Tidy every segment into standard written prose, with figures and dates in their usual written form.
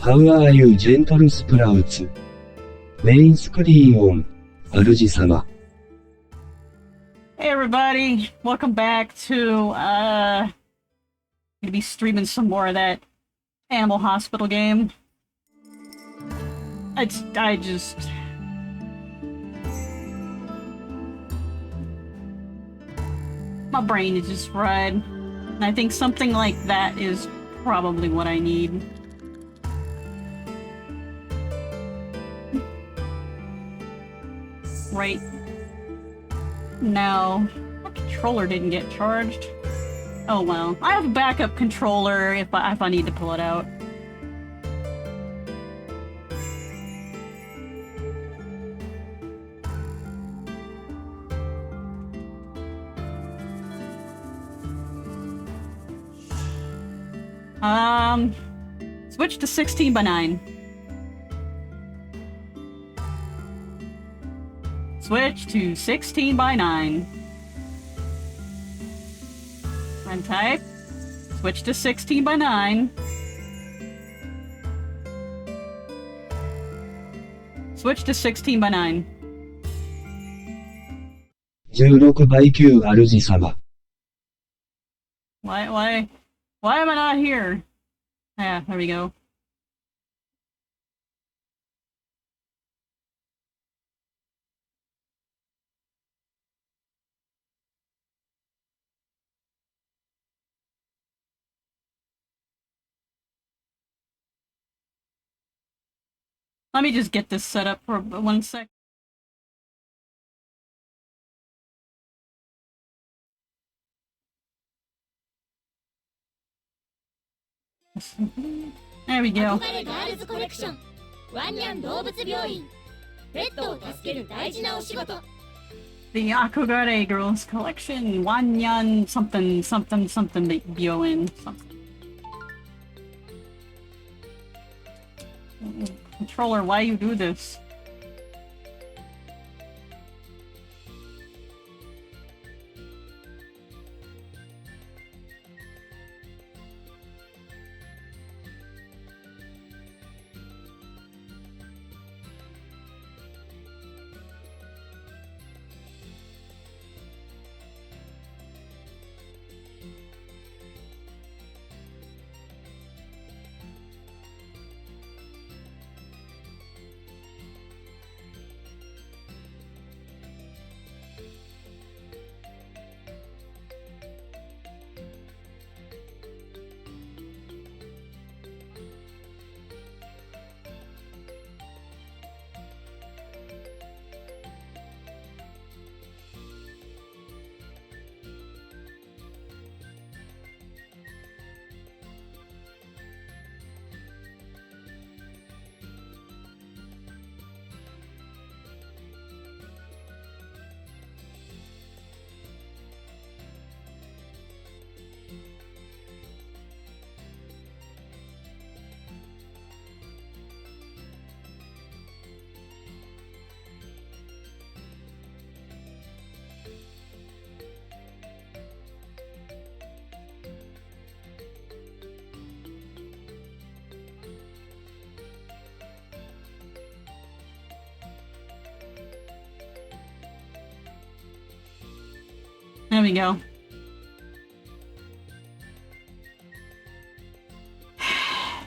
How are you, gentle sprouts? メインスクリーンオン、主様。Hey everybody, welcome back to gonna be streaming some more of that Animal Hospital game. I just my brain is just fried. And I think something like that is probably what I need. Right now, my controller didn't get charged. Oh well, I have a backup controller if I need to pull it out. Switch to 16 by 9. Switch to 16 by 9. Run type. Switch to 16 by 9. Switch to 16 by 9. 16倍9主様。Why am I not here? Yeah, there we go. Let me just get this set up for 1 sec. There we go. The Akugare Girls Collection. Wanyan something something something Byoin something. Controller, why you do this? There we go. I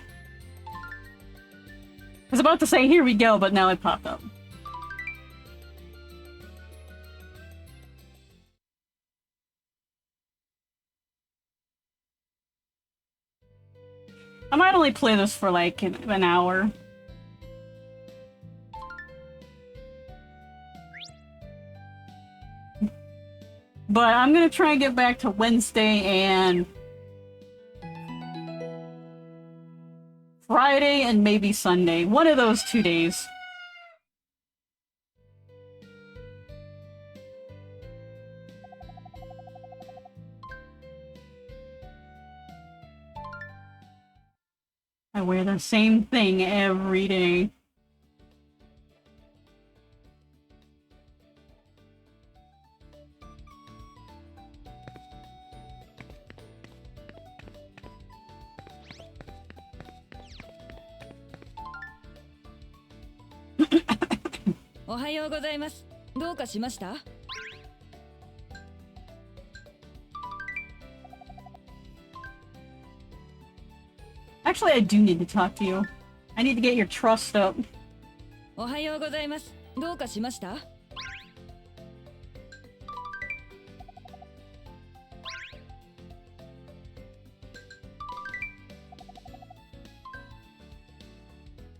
was about to say here we go, but now it popped up. I might only play this for like an hour. But I'm gonna try and get back to Wednesday and Friday and maybe Sunday. One of those 2 days. I wear the same thing every day. おはようございます。どうかしました？ Actually, I do need to talk to you. I need to get your trust up. おはようございます。どうかしました？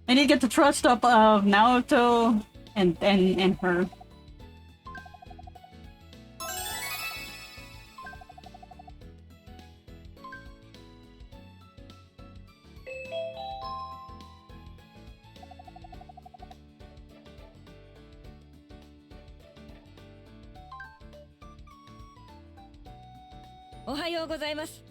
I need to get the trust up of Naoto and her.おはようございます。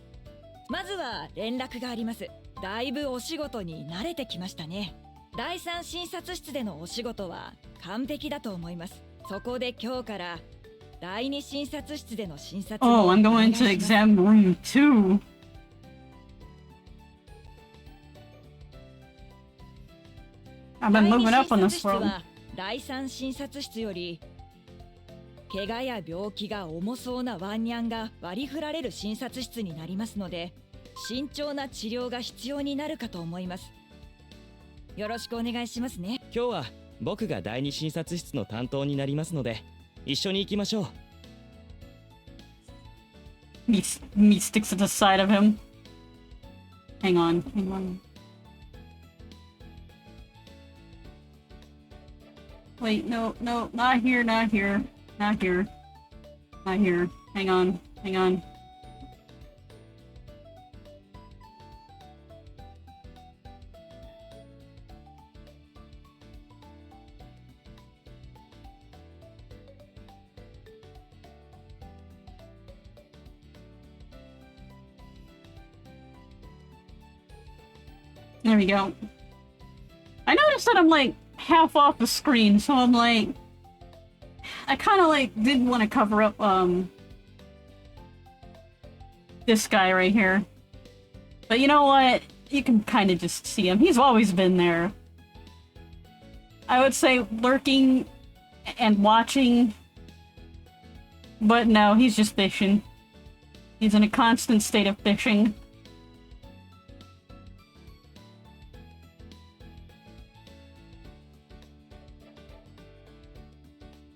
まずは連絡があります。だいぶお仕事に慣れてきましたね。第三診察室でのお仕事は完璧だと思います。そこで今日から第二診察室での診察を Oh, I'm going to exam room 2. I've been moving up on this world. 第三診察室より怪我や病気が重そうなワンニャンが割り振られる診察室になりますので、慎重な治療が必要になるかと思います。よろしくお願いしますね。今日は僕が第二診察室の担当になりますので、一緒に行きましょう。Me sticks to the side of him. Hang on. Wait, no, not here. Hang on. There we go. I noticed that I'm like half off the screen, so I'm like, I kind of like didn't want to cover up this guy right here. But you know what? You can kind of just see him. He's always been there. I would say lurking and watching, but no, he's just fishing. He's in a constant state of fishing.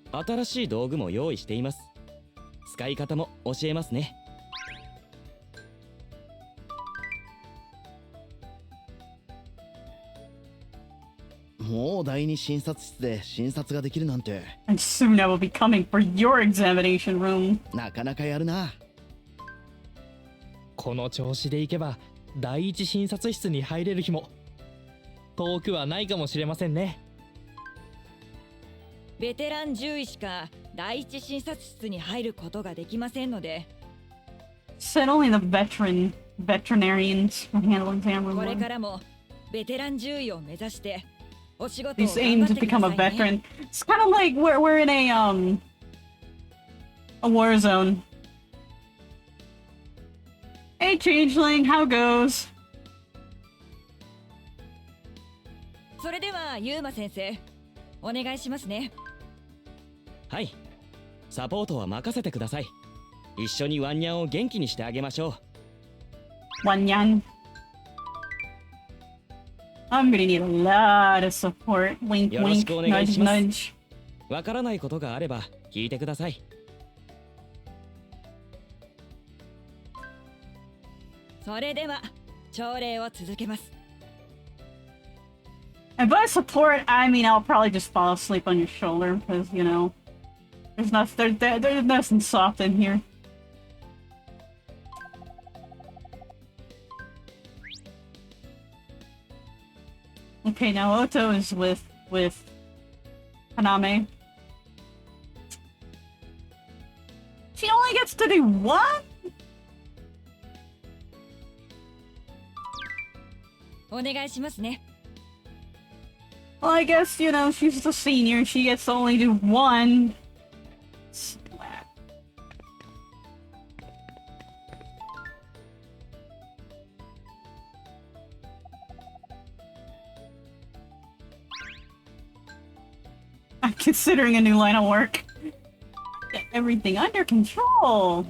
新しい道具も用意しています。使い方も教えますね。もう第二診察室で診察ができるなんて。And soon I will be coming for your examination room. なかなかやるな。この調子でいけば第一診察室に入れる日も遠くはないかもしれませんね。ベテラン獣医しか第一診察室に入ることができませんので、 Said only the veterinarians can handle exam これ room か 1. らもベテラン獣医を目指してお仕事を He's 頑 aimed 張 to ってくだ become さ a いね。 veteran. It's kind of like we're in a war zone. Hey changeling, how goes? それではユーマ先生、お願いしますね。はい。サポートは任せてください。一緒にワンニャンを元気にしてあげましょう。 Wanyan. I'm gonna need a lot of support. Wink, よろし wink, くお願い nudge, します。 nudge. わからないことがあれば聞いてください。それでは朝礼を続けます。 And by support, I mean I'll probably just fall asleep on your shoulder because you know there's nothing soft in here. Okay, now Otto is with Haname. She only gets to do what? お願いしますね。 Well, I guess, you know, she's the senior. She gets to only do one. Splat. considering a new line of work. Get everything under control.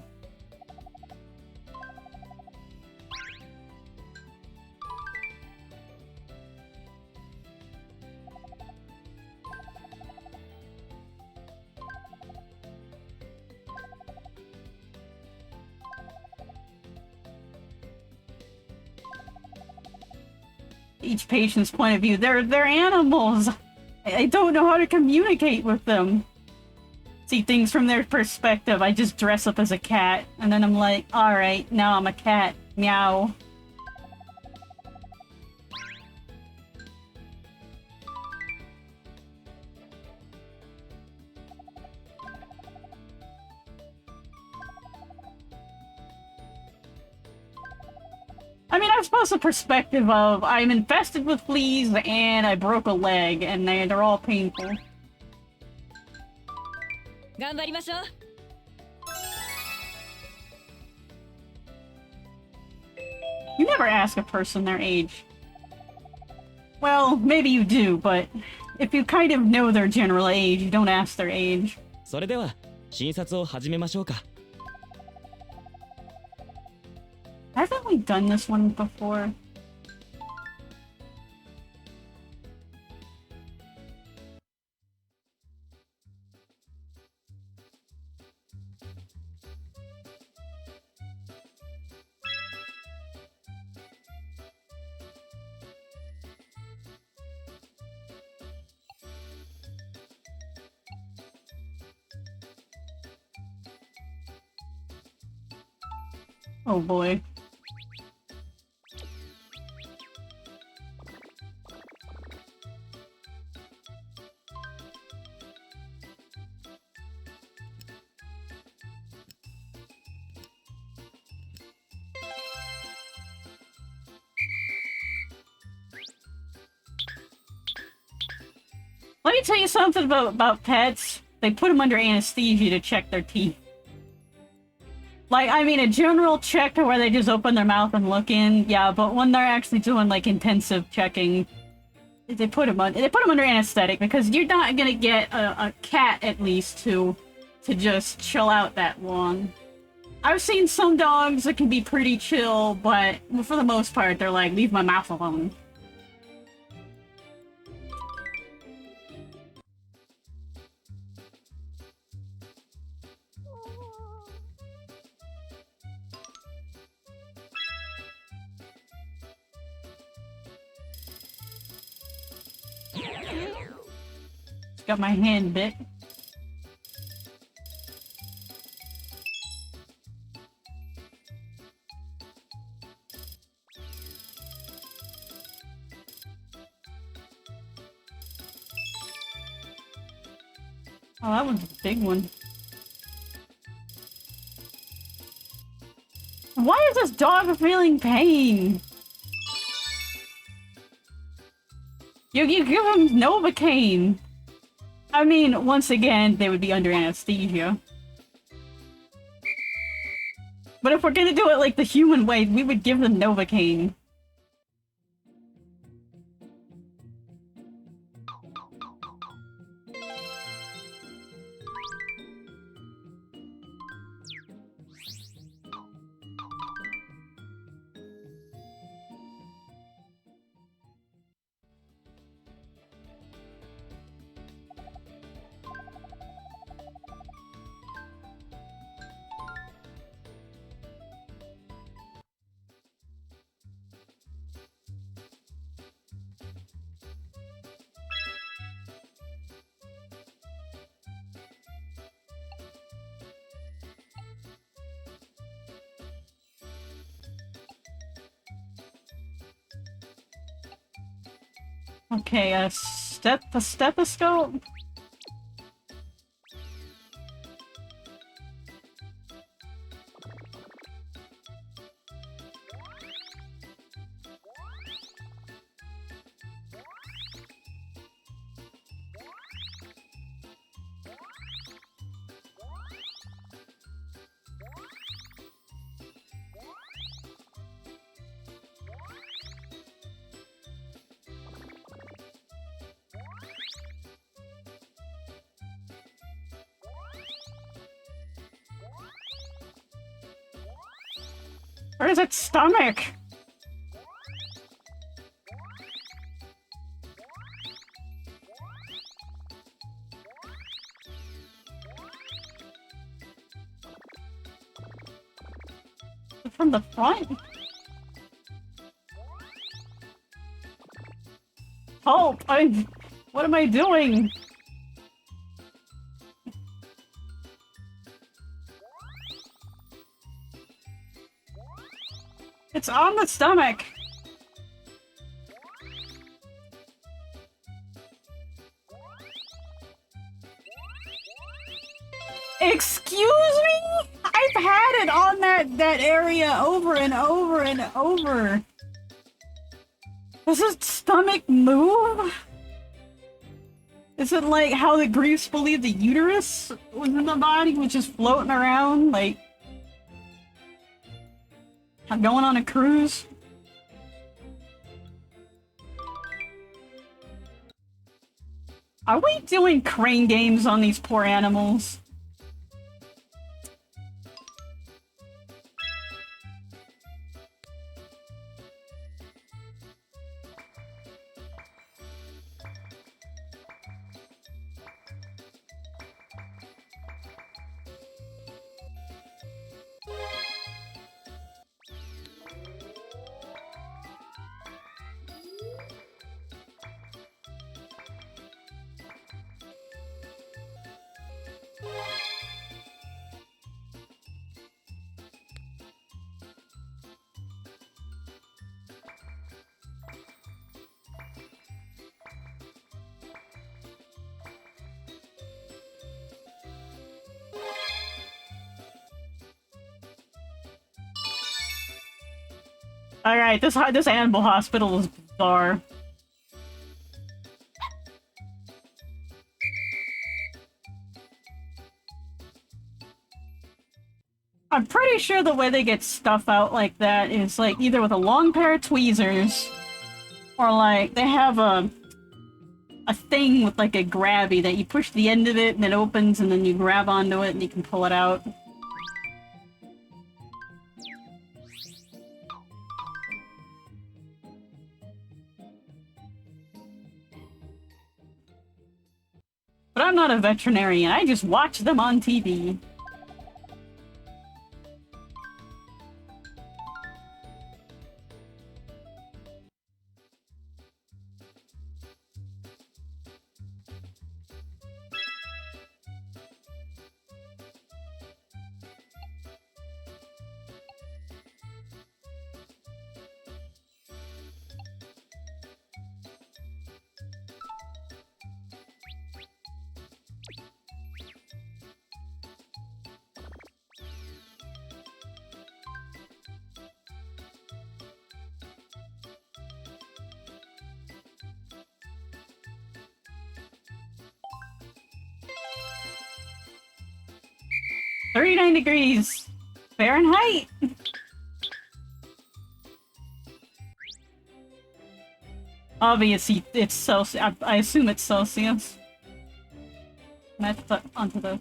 Each patient's point of view. They're animals. I don't know how to communicate with them. See things from their perspective. I just dress up as a cat, and then I'm like, alright, now I'm a cat. Meow. I mean, I suppose the perspective of I'm infested with fleas and I broke a leg, and they're all painful. 頑張りましょう。You never ask a person their age. Well, maybe you do, but if you kind of know their general age, you don't ask their age. それでは診察を始めましょうか。 Haven't we done this one before? Oh boy. Let me tell you something about pets. They put them under anesthesia to check their teeth. Like, I mean, a general check to where they just open their mouth and look in, yeah, but when they're actually doing, like, intensive checking, they put them under anesthetic, because you're not gonna get a cat, at least, to just chill out that long. I've seen some dogs that can be pretty chill, but for the most part, they're like, leave my mouth alone. Got my hand bit. Oh, that one's a big one. Why is this dog feeling pain? You give him Novocaine. I mean, once again, they would be under anesthesia. But if we're gonna do it like the human way, we would give them Novocaine. Okay, a stethoscope? Where's its stomach? From the front? Help! What am I doing? It's on the stomach! Excuse me? I've had it on that area over and over and over. Does its stomach move? Is it like how the Greeks believe the uterus was in the body, which is floating around, like going on a cruise? Are we doing crane games on these poor animals? Alright, this animal hospital is bizarre. I'm pretty sure the way they get stuff out like that is like either with a long pair of tweezers or like they have a thing with like a grabby that you push the end of it and it opens and then you grab onto it and you can pull it out. But I'm not a veterinarian, I just watch them on TV. Degrees Fahrenheit. Obviously, it's Celsius. I assume it's Celsius. Match that onto the.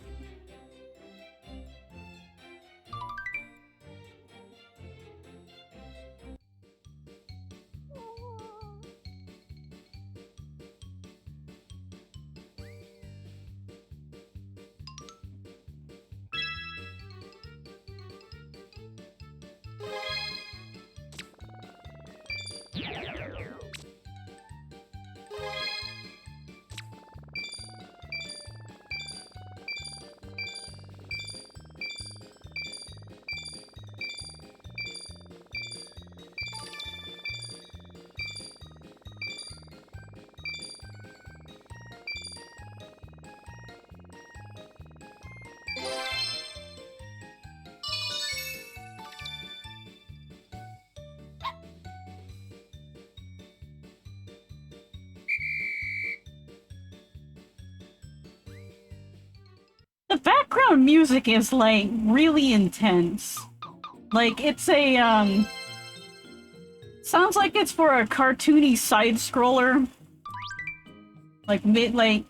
The background music is, like, really intense. Like, it's a, sounds like it's for a cartoony side-scroller. Like, maybe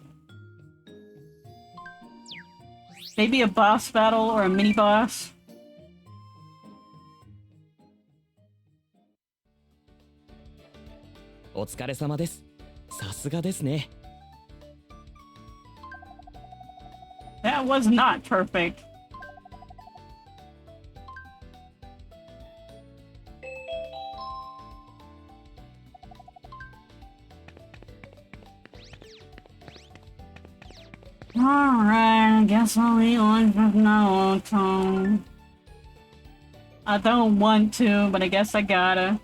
a boss battle or a mini-boss. お疲れ様です。さすがですね。That was not perfect. Alright, I guess I'll eat lunch with Naoto. I don't want to, but I guess I gotta.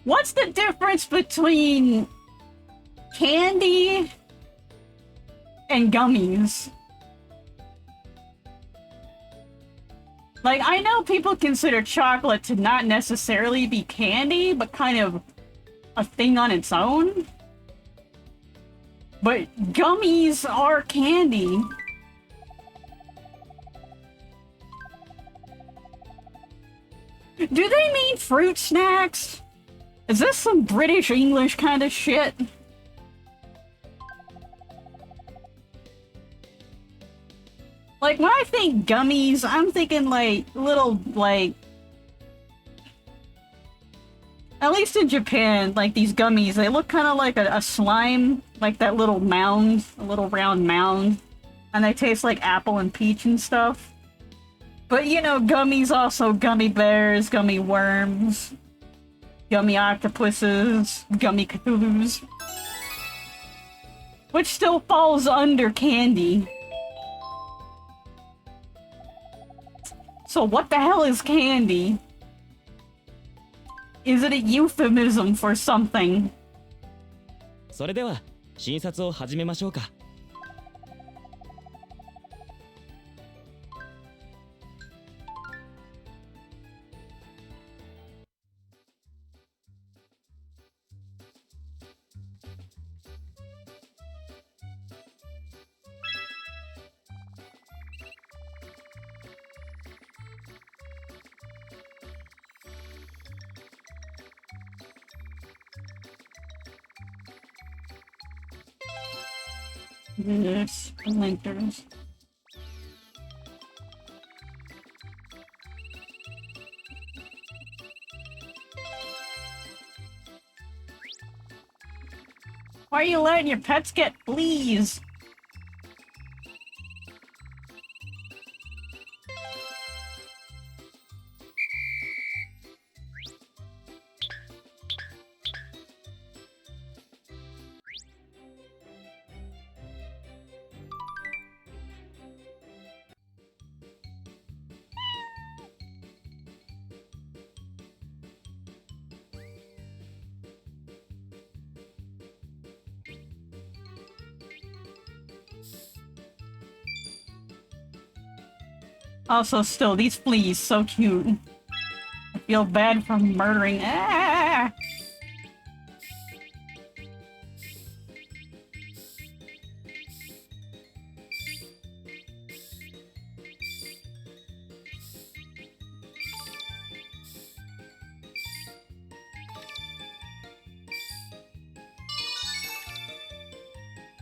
What's the difference between candy and gummies? Like, I know people consider chocolate to not necessarily be candy, but kind of a thing on its own. But gummies are candy. Do they mean fruit snacks? Is this some British English kind of shit? Like, when I think gummies, I'm thinking, like, little, like... At least in Japan, like, these gummies, they look kind of like a slime. Like that little mound, a little round mound. And they taste like apple and peach and stuff. But, you know, gummies also gummy bears, gummy worms... Gummy octopuses, gummy Cthulhus. Which still falls under candy. So what the hell is candy? Is it a euphemism for something? それでは診察を始めましょうか。This splinters. Why are you letting your pets get fleas? Also, still, these fleas, so cute. I feel bad for murdering. Ah!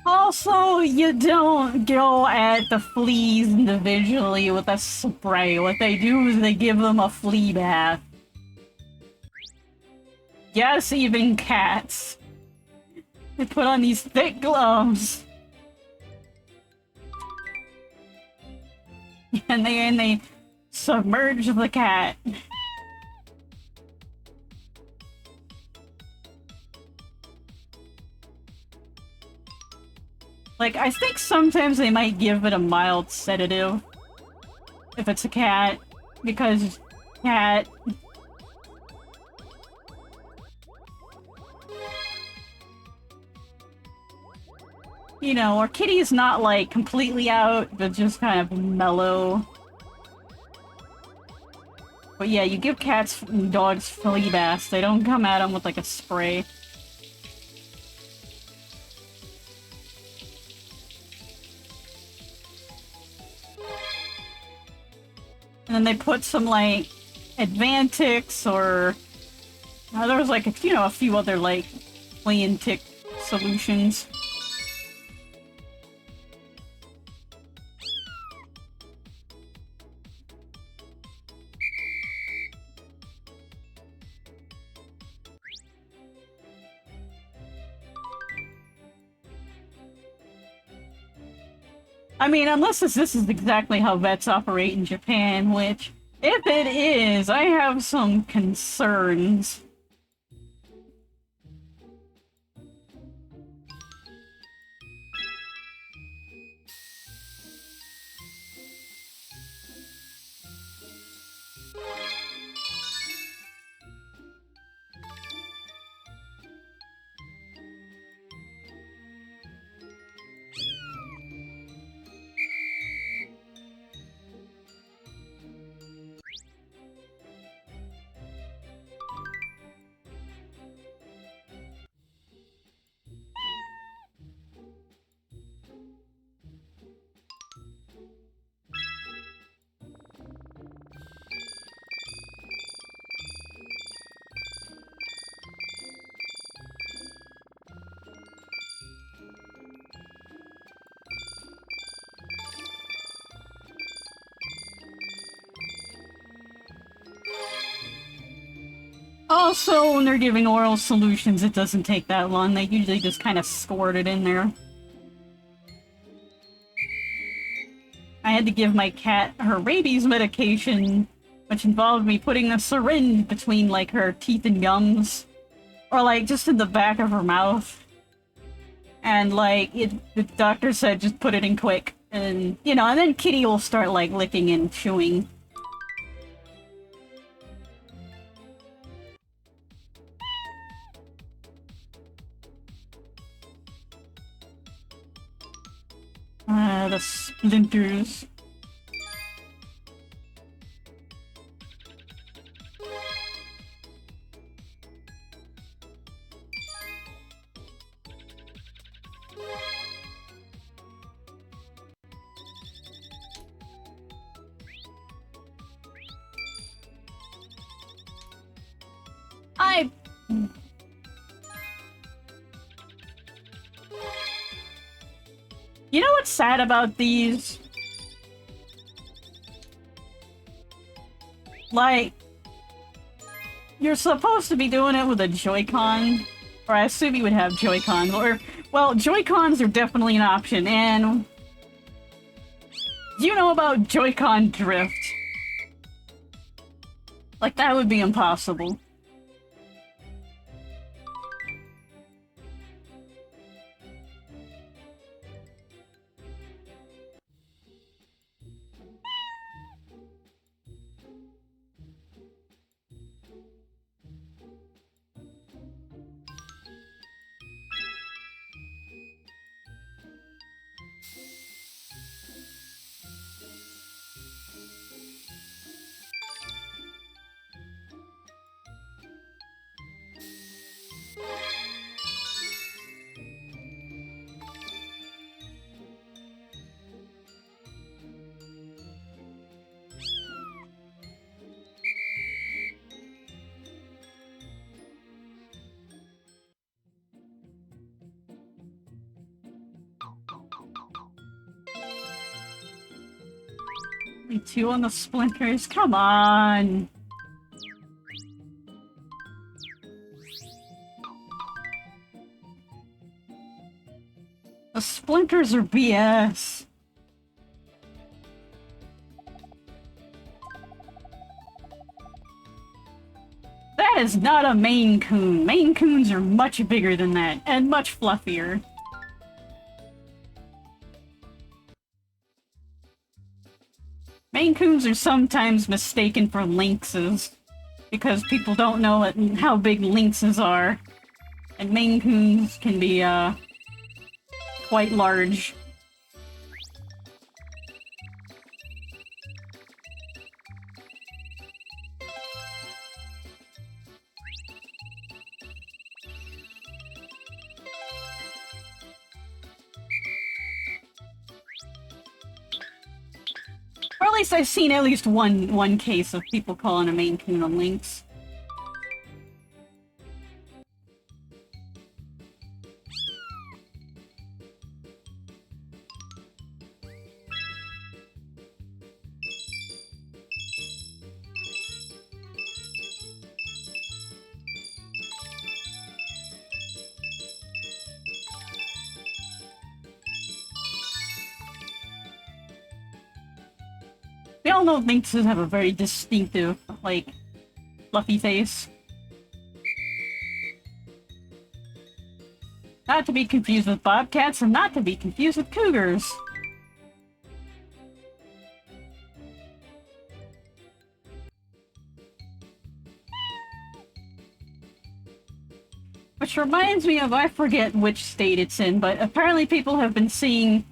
Also, you don't go at the fleas individually with a spray. What they do is they give them a flea bath. Yes, even cats. They put on these thick gloves. And they submerge the cat. Like, I think sometimes they might give it a mild sedative. If it's a cat. Because cat... You know, our kitty's not, like, completely out, but just kind of mellow. But yeah, you give cats and dogs flea baths. They don't come at them with like a spray. And then they put some like Advantix or there was like a few other like flea and tick solutions. I mean, unless this is exactly how vets operate in Japan, which, if it is, I have some concerns. Also, when they're giving oral solutions, it doesn't take that long. They usually just kind of squirt it in there. I had to give my cat her rabies medication, which involved me putting a syringe between, like, her teeth and gums. Or, like, just in the back of her mouth. And, like, the doctor said just put it in quick. And, and then Kitty will start, like, licking and chewing. The splinters. You know what's sad about these? Like, you're supposed to be doing it with a Joy-Con, or I assume you would have Joy-Con, or, well, Joy-Cons are definitely an option, and do you know about Joy-Con drift? Like, that would be impossible. Me too on the splinters, come on! The splinters are BS. That is not a Maine Coon. Maine Coons are much bigger than that, and much fluffier. Maine Coons are sometimes mistaken for lynxes, because people don't know how big lynxes are. And Maine Coons can be, quite large. least I've seen at least one case of people calling a Maine Coon a lynx. We all know lynxes have a very distinctive, like, fluffy face. Not to be confused with bobcats, and not to be confused with cougars. Which reminds me of, I forget which state it's in, but apparently people have been seeing...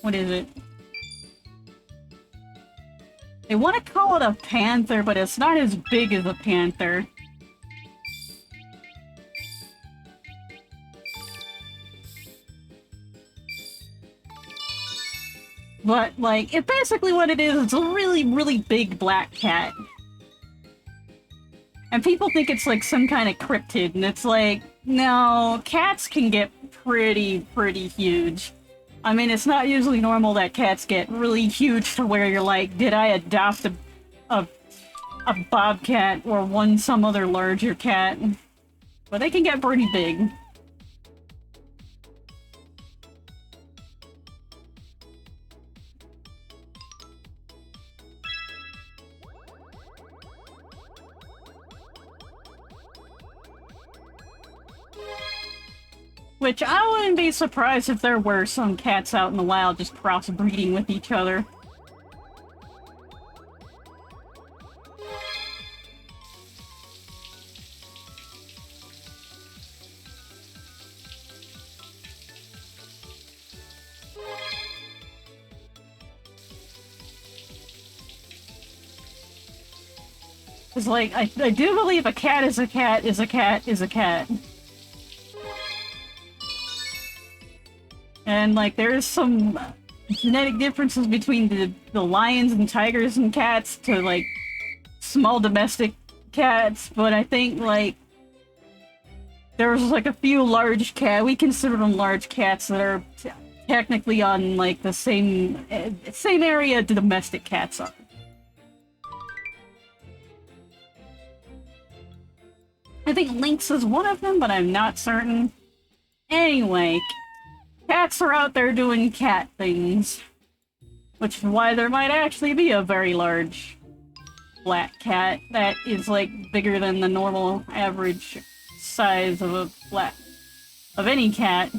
What is it? They want to call it a panther, but it's not as big as a panther. But, like, it basically what it is, it's a really, really big black cat. And people think it's like some kind of cryptid, and it's like, no, cats can get pretty huge. I mean, it's not usually normal that cats get really huge to where you're like, did I adopt a bobcat or some other larger cat? But they can get pretty big. Which I wouldn't be surprised if there were some cats out in the wild just crossbreeding with each other. It's like, I do believe a cat is a cat is a cat is a cat. And, like, there's some genetic differences between the lions and tigers and cats to, like, small domestic cats, but I think, like, there's, like, a few large we consider them large cats that are technically on, like, the same area the domestic cats are. I think lynx is one of them, but I'm not certain. Anyway, cats are out there doing cat things. Which is why there might actually be a very large black cat that is, like, bigger than the normal average size of of any cat.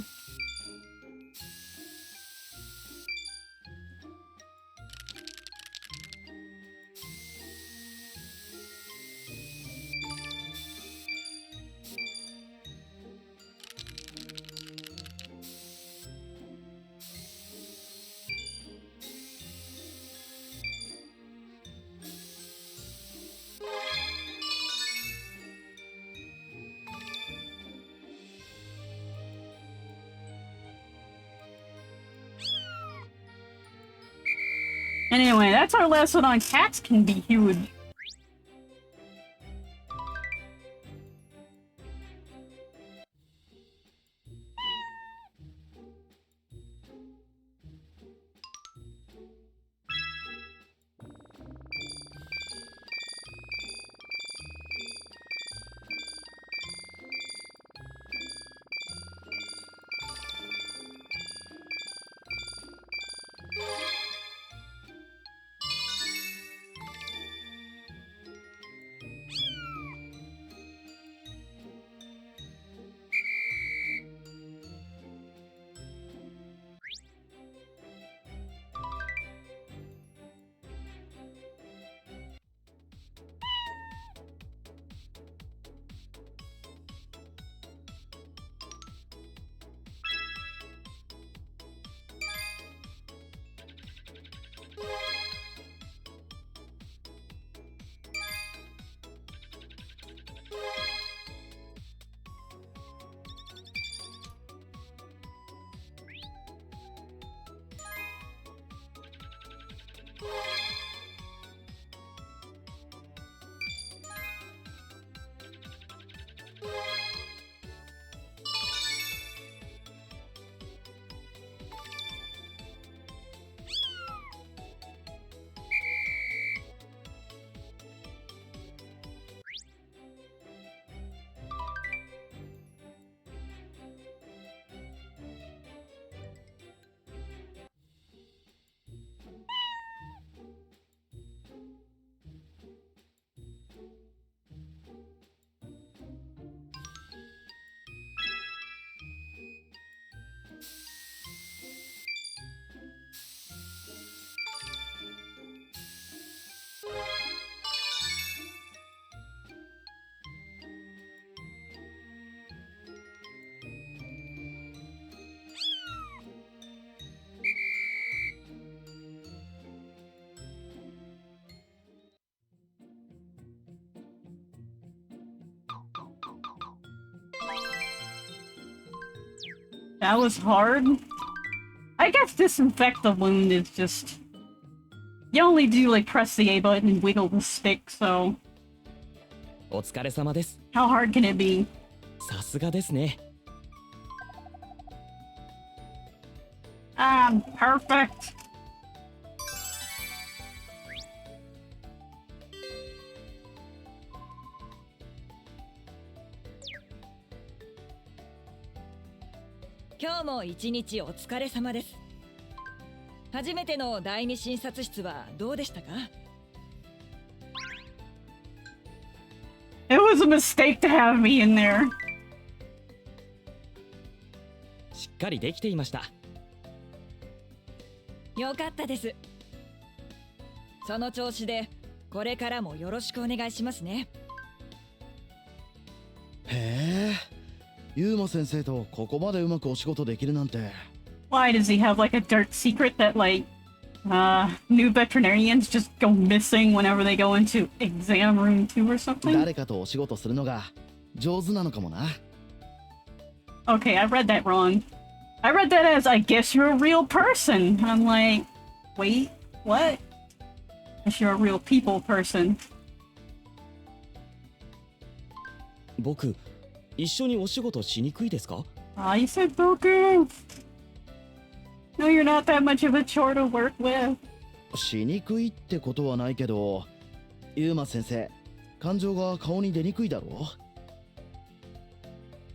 Anyway, that's our lesson on cats can be huge. That was hard. I guess disinfect the wound is just... You only do like press the A button and wiggle the stick, so... お疲れ様です。 How hard can it be? さすがですね。 Perfect. Todayも一日お疲れ様です。初めての第二診察室はどうでしたか？ It was a mistake to have me in there. しっかりできていました。 よかったです。その調子でこれからもよろしくお願いしますね。へえ、ユーマ先生とここまでうまくお仕事できるなんて。 Why does he have like a dark secret that like new veterinarians just go missing whenever they go into exam room 2 or something? 誰かとお仕事するのが上手なのかもな。 Okay, I read that wrong. I read that as, I guess you're a real person. I'm like, wait, what? Guess you're a real people person. 僕、一緒にお仕事しにくいですか？ Ah, you said Boku. No, you're not that much of a chore to work with. しにくいってことはないけど、ユーマ先生、感情が顔に出にくいだろ？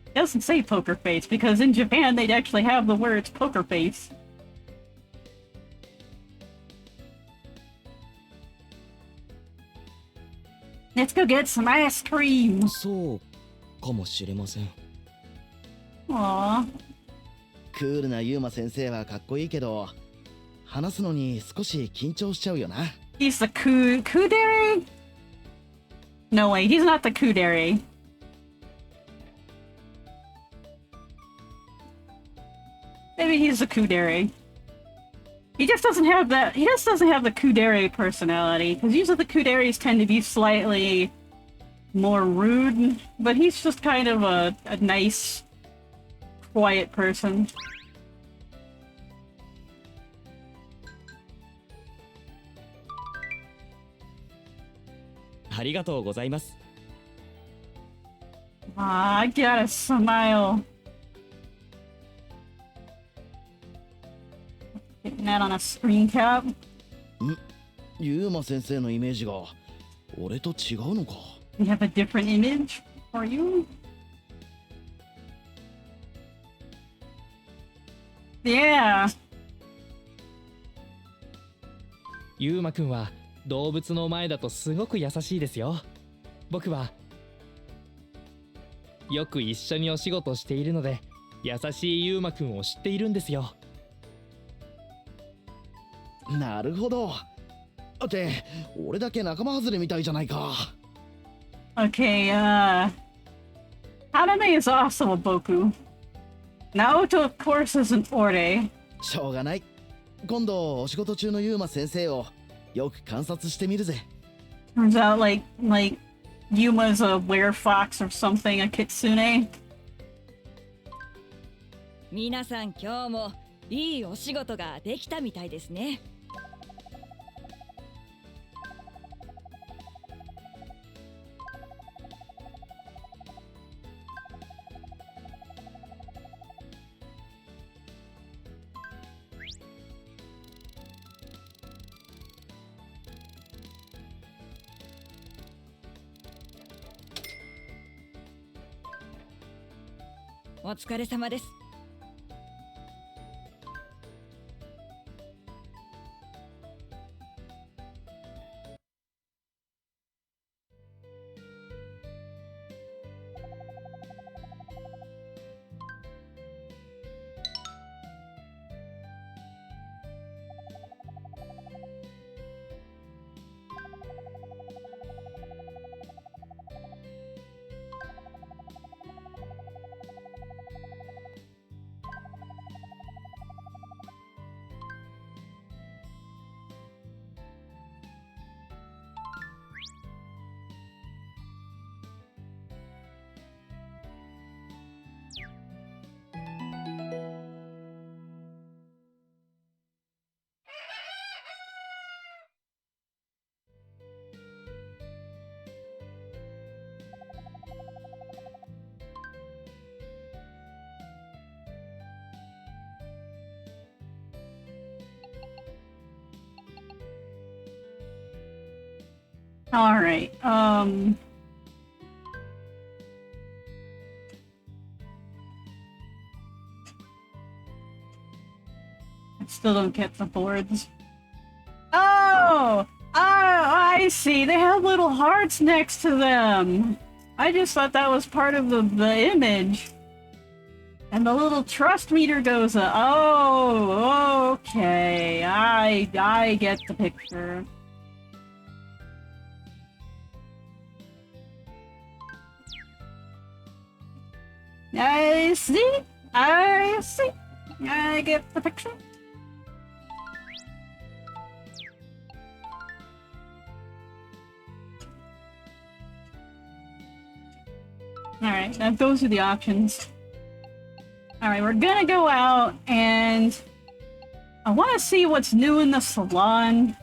It doesn't say poker face, because in Japan they'd actually have the words poker face. Let's go get some ice cream. そうかもしれません。 Aww. クールなユーマ先生はかっこいいけど、話すのに少し緊張しちゃうよな。 He's the Kudere? No way, he's not the Kudere. Maybe he's the Kudere. He just doesn't have that. He just doesn't have the Kudere personality, because usually the Kuderes tend to be slightly more rude, but he's just kind of a nice, quiet person. ありがとうございます。 Ah, I gotta smile. Getting that on a screen cap. ユーマ先生のイメージが俺と違うのか。 We have a different image for you. Yeah. ゆうまくんは動物の前だとすごく優しいですよ。僕はよく一緒にお仕事しているので、優しいゆうまくんを知っているんですよ。なるほど。って俺だけ仲間外れみたいじゃないか。 Okay, Haname is also a Boku. Naoto, of course, is an Ore. しょうがない。今度お仕事中のユーマ先生をよく観察してみるぜ。 Turns out, like Yuma's a werefox or something, a kitsune. 皆さん今日もいいお仕事ができたみたいですね。お疲れ様です。Alright, I still don't get the boards. Oh! Oh, I see. They have little hearts next to them. I just thought that was part of the image. And the little trust meter goes up. Oh, okay. I get the picture. I see. I see. I get the picture. Alright, now those are the options. Alright, we're gonna go out and I want to see what's new in the salon.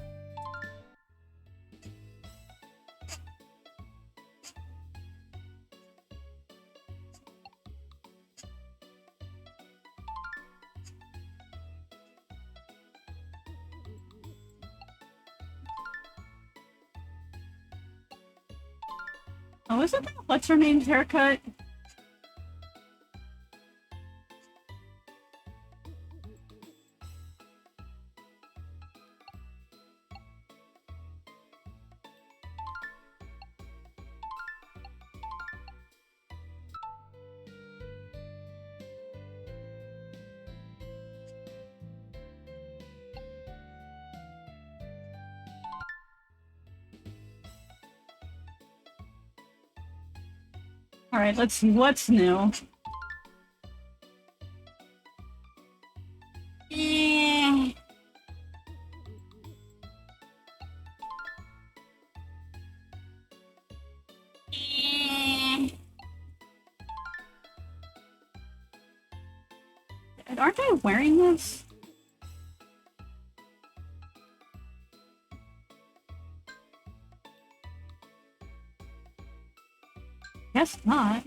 Oh, isn't that what's her name's haircut? Alright, let's see what's new. Eh. Eh. Aren't I wearing this? Guess not.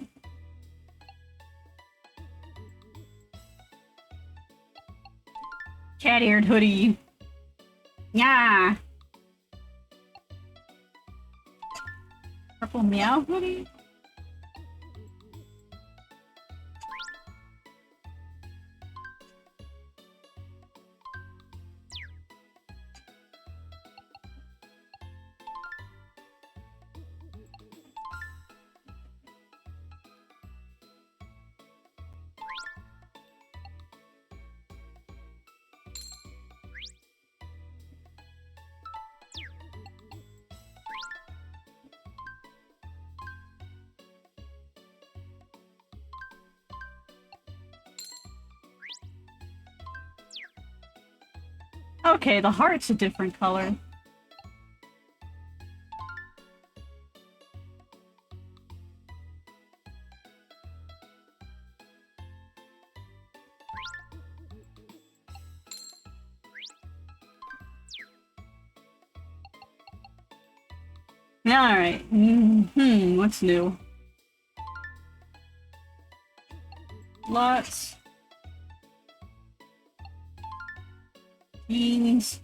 Cat-eared hoodie. Yeah. Purple meow hoodie? Okay, the heart's a different color. Alright. What's new? Lots. Beans.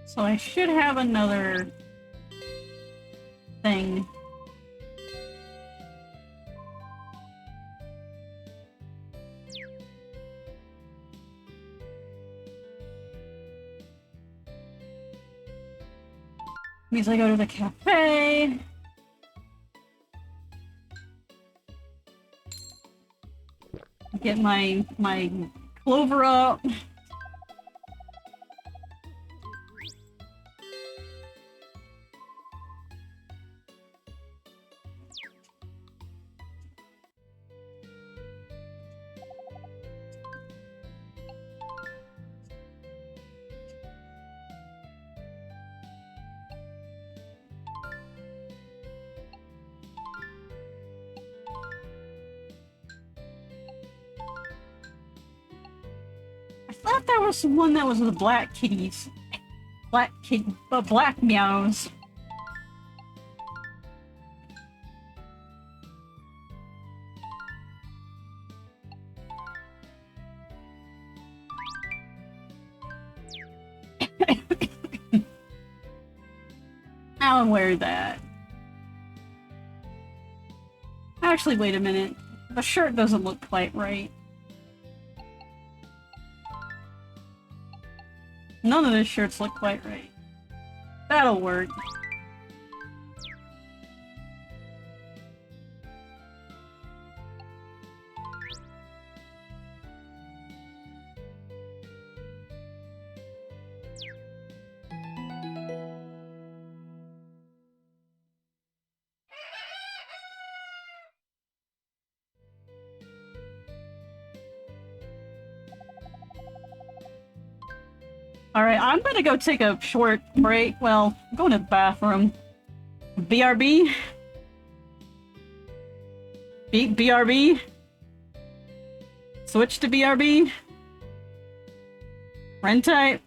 So I should have another thing Means I go to the cafe. Get my clover up. I thought there was one that was with black kitties. Black meows. I'll wear that. Actually, wait a minute. The shirt doesn't look quite right. None of the shirts look quite right. That'll work. Alright, I'm gonna go take a short break. Well, I'm going to the bathroom. BRB? BRB? Switch to BRB? Rent type?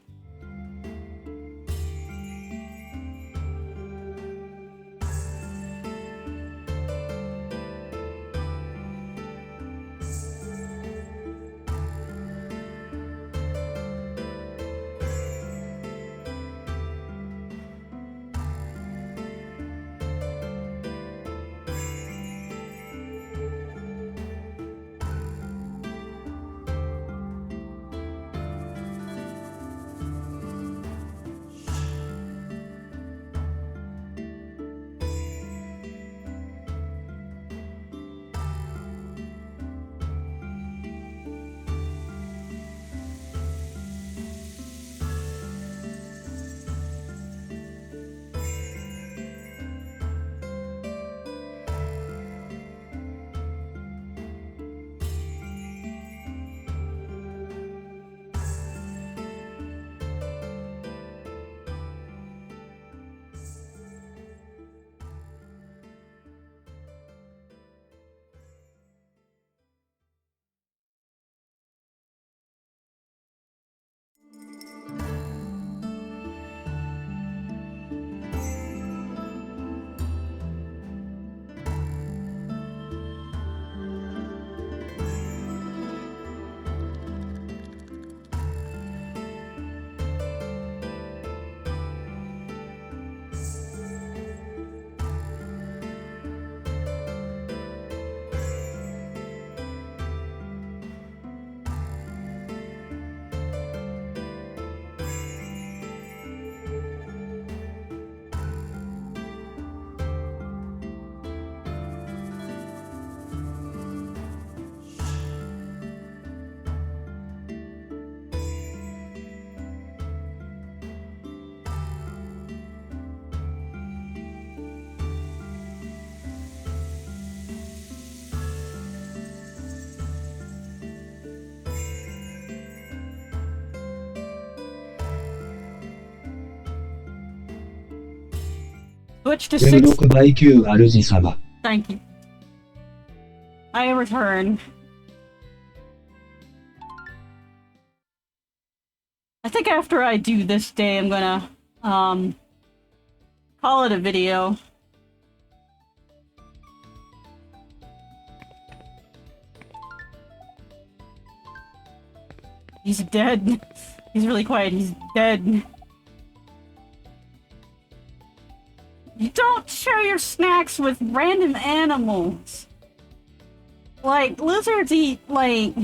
Switch to 6. 16倍級主様。 Thank you. I return. I think after I do this day, I'm gonna, call it a video. He's dead. He's really quiet. He's dead. You don't share your snacks with random animals. Like, lizards eat, like,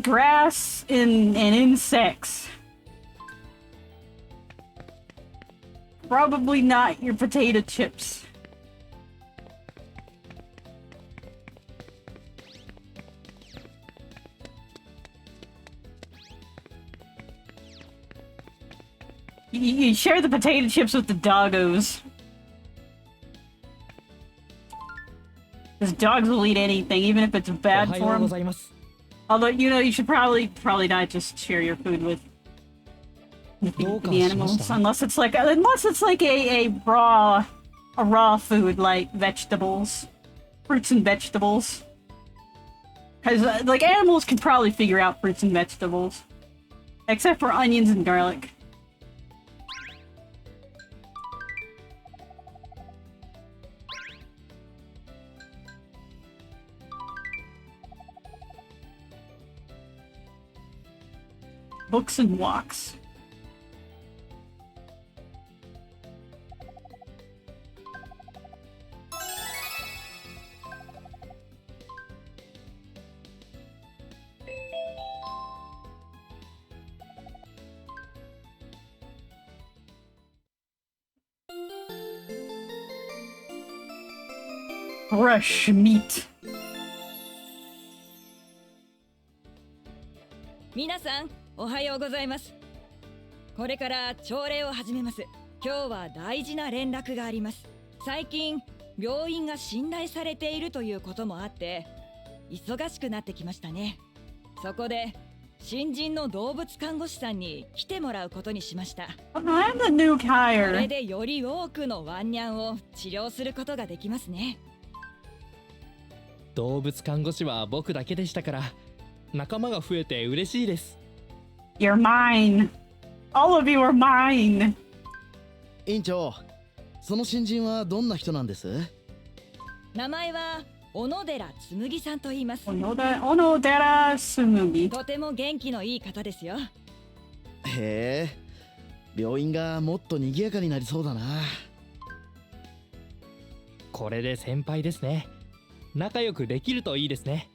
grass and insects. Probably not your potato chips. You share the potato chips with the doggos. Because dogs will eat anything, even if it's お bad はよ for うご them. ざいます。 Although, you know, you should probably not just share your food with the どうか the しまし animals. た？ Unless it's like a raw food like vegetables. Fruits and vegetables. Because, like, animals can probably figure out fruits and vegetables. Except for onions and garlic. Books and walks. Fresh meat. 皆さんおはようございます。これから朝礼を始めます。今日は大事な連絡があります。最近病院が信頼されているということもあって忙しくなってきましたね。そこで新人の動物看護師さんに来てもらうことにしました。I'm the new これ hire. でより多くのワンニャンを治療することができますね。動物看護師は僕だけでしたから、仲間が増えて嬉しいです。 You're mine. All of you are mine. 院長、その新人はどんな人なんです？名前は小野寺紬さんと言います。 Onodera Sumugi. とても元気のいい方ですよ。へえ、病院がもっと賑やかになりそうだな。これで先輩ですね。仲良くできるといいですね。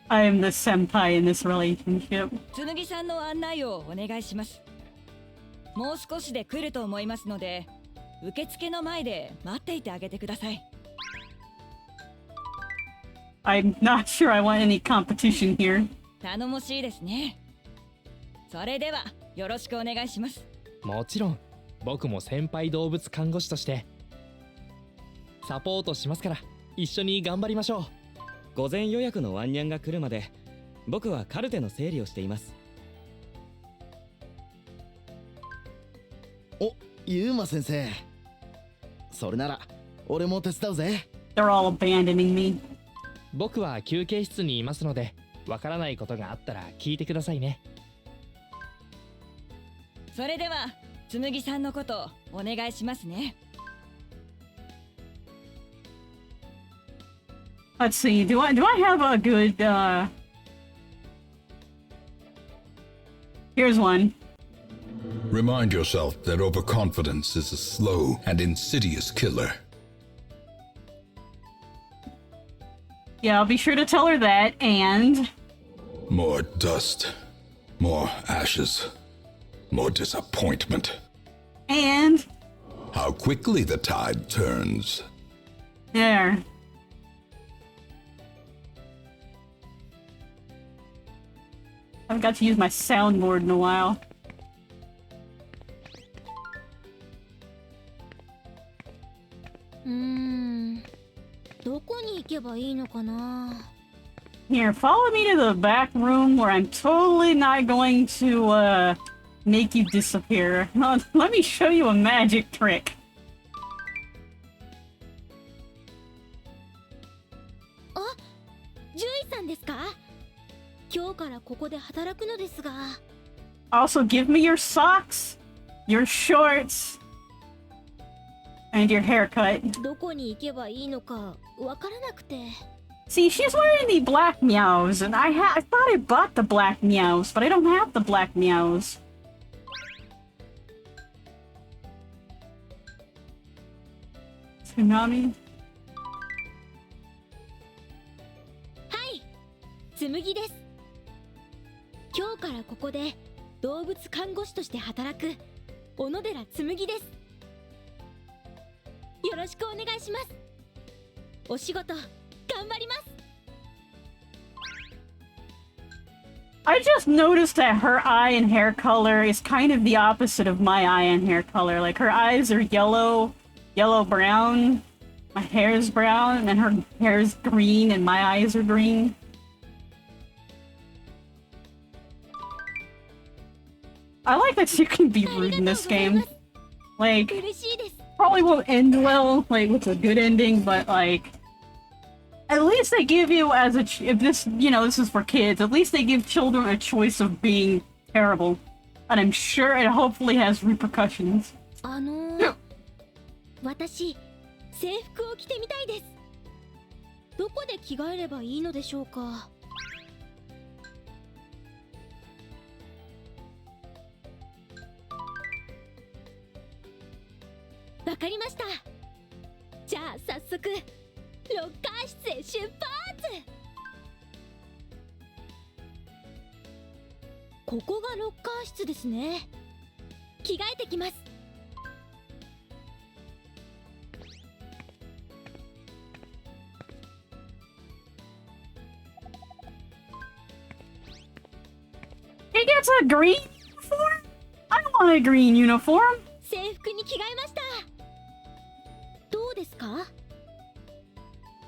I am the senpai in this relationship. 紬さんの案内をお願いします。もう少しで来ると思いますので、受付の前で待っていてあげてください。I'm not sure I want any competition here. 頼もしいですね。それではよろしくお願いします。もちろん、僕も先輩動物看護師としてサポートしますから、一緒に頑張りましょう。午前予約のワンニャンが来るまで僕はカルテの整理をしています。お、ユーマ先生。それなら俺も手伝うぜ。 They're all abandoning me. 僕は休憩室にいますので、わからないことがあったら聞いてくださいね。それでは紬さんのことお願いしますね。Let's see. Do I have a good Here's one. Remind yourself that overconfidence is a slow and insidious killer. Yeah, I'll be sure to tell her that, and More dust, more ashes, more disappointment. and How quickly the tide turns. there. I haven't got to use my soundboard in a while. Here, follow me to the back room where I'm totally not going to, make you disappear. Let me show you a magic trick. 獣医さんですか？今日からここで働くのですが。Also, give me your socks, your shorts, and your haircut. どこに行けばいいのかわからなくて。See, she's wearing the black meows, and I thought I bought the black meows, but I don't have the black meows. Tsunami? はい、紬です。今日からここで動物看護師として働く小野寺紬です。よろしくお願いします。お仕事頑張ります。 I just noticed that her eye and hair color is kind of the opposite of my eye and hair color. Like, her eyes are yellow, yellow-brown. My hair is brown, and her hair is green, and my eyes are green. I like that you can be rude in this game. Like, 嬉しいです。 probably won't end well, like, with a good ending, but, like... At least they give you as a if this, you know, this is for kids, at least they give children a choice of being terrible. And I'm sure it hopefully has repercussions. 私、制服を着てみたいです。どこで着替えればいいのでしょうか。わかりました。じゃあ早速ロッカー室へ出発。ここがロッカー室ですね。着替えてきます。He gets a green uniform? I want a green uniform. 制服に着替えました。どうですか？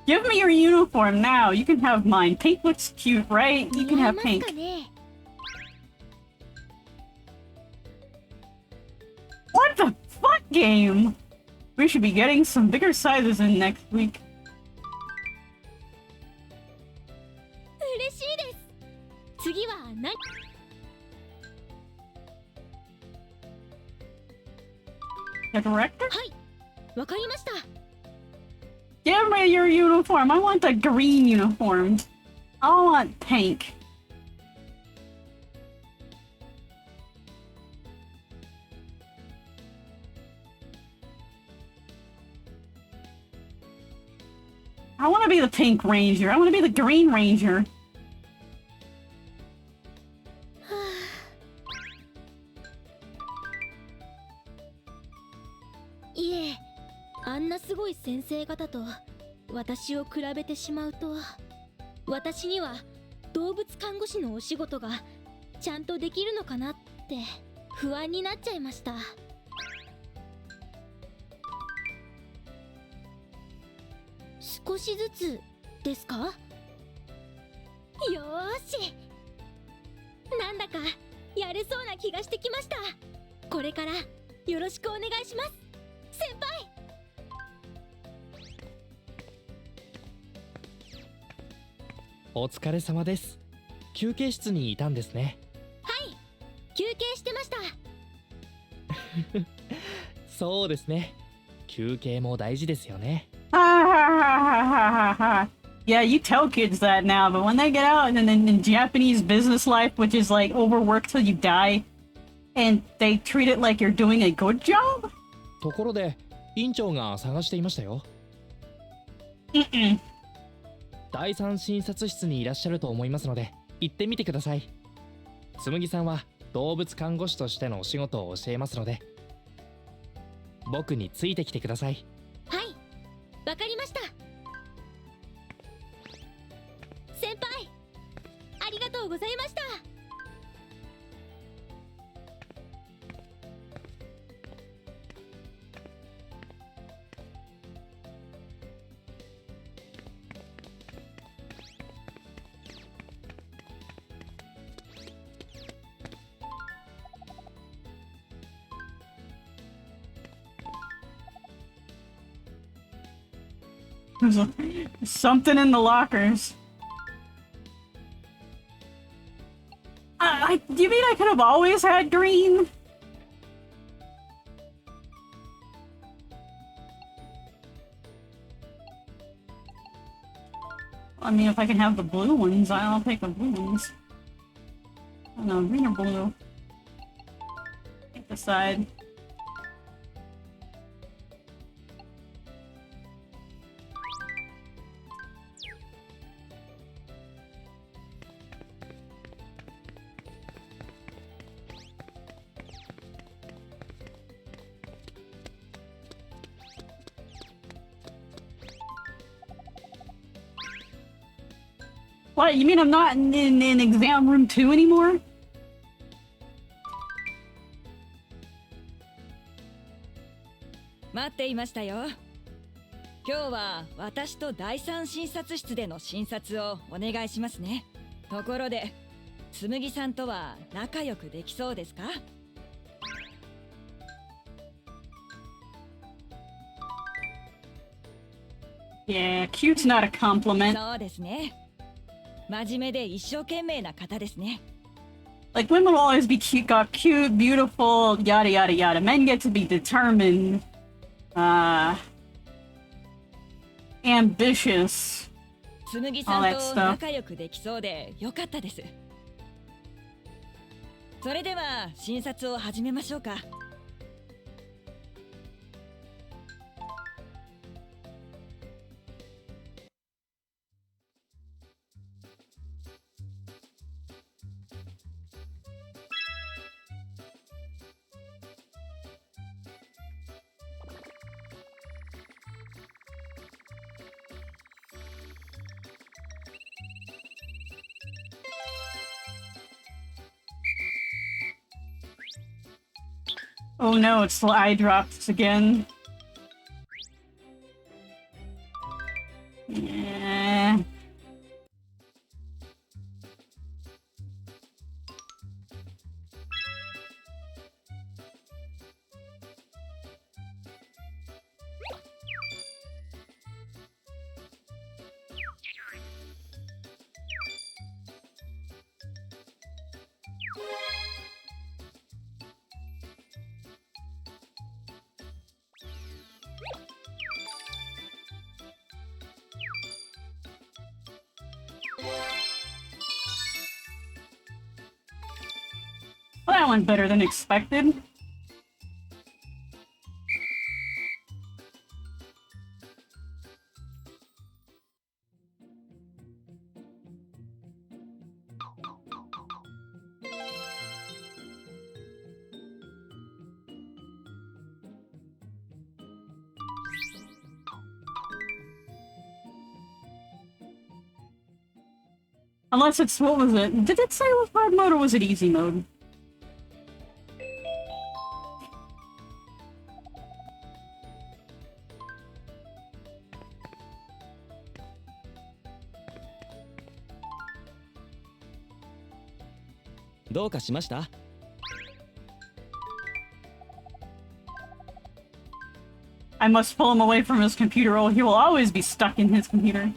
Give me your uniform now. You can have mine. Pink looks cute, right? You can have 似合います pink. かね？ What the fuck game? We should be getting some bigger sizes in next week. 嬉しいです。次は何？ The director? はい、わかりました。 Give me your uniform. I want the green uniform. I want pink. I want to be the pink ranger. I want to be the green ranger. いえ、あんなすごい先生方と私を比べてしまうと、私には動物看護師のお仕事がちゃんとできるのかなって不安になっちゃいました。少しずつですか？よーし、なんだかやれそうな気がしてきました。これからよろしくお願いします、先輩。お疲れ様です。休憩室にいたんですね。はい、休憩してました。そうですね。休憩も大事ですよね。Ha ha ha ha ha ha ha. Yeah, you tell kids that now, but when they get out and then in Japanese business life, which is like overwork till you die, and they treat it like you're doing a good job? ところで、院長が探していましたよ。Mm-mm. 第三診察室にいらっしゃると思いますので、行ってみてください。紬さんは動物看護師としてのお仕事を教えますので、僕についてきてください。はい、わかりました。先輩、ありがとうございました。There's something in the lockers. You mean I could have always had green? I mean, if I can have the blue ones, I'll take the blue ones. Oh no, green or blue? Can't decide. What, you mean I'm not in exam room 2 anymore?待っていましたよ。今日は私と第三診察室での診察をお願いしますね。ところで、紬さんとは仲良くできそうですか？ Yeah, cute's not a compliment. そうですね。真面目で一生懸命な方ですね。Like, women will always be cute, got cute, beautiful, yada yada yada. Men get to be determined, ambitious. 紬さんと仲良くできそうでよかったです。それでは診察を始めましょうか。Oh no, it's the eye drops again. Yeah. Well, that went better than expected. Unless it's, what was it? Did it say it was hard mode or was it easy mode? I must pull him away from his computer or he will always be stuck in his computer.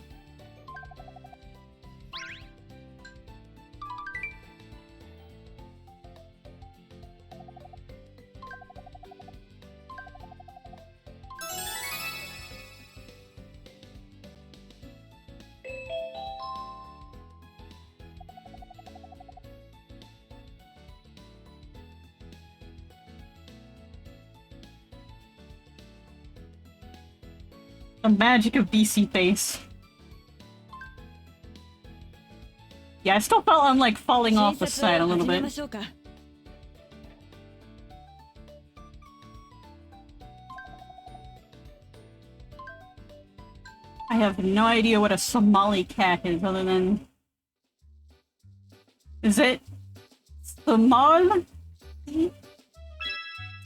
The magic of BC face. Yeah, I still felt I'm like falling off the side a little bit. I have no idea what a Somali cat is other than... Is it... Somal?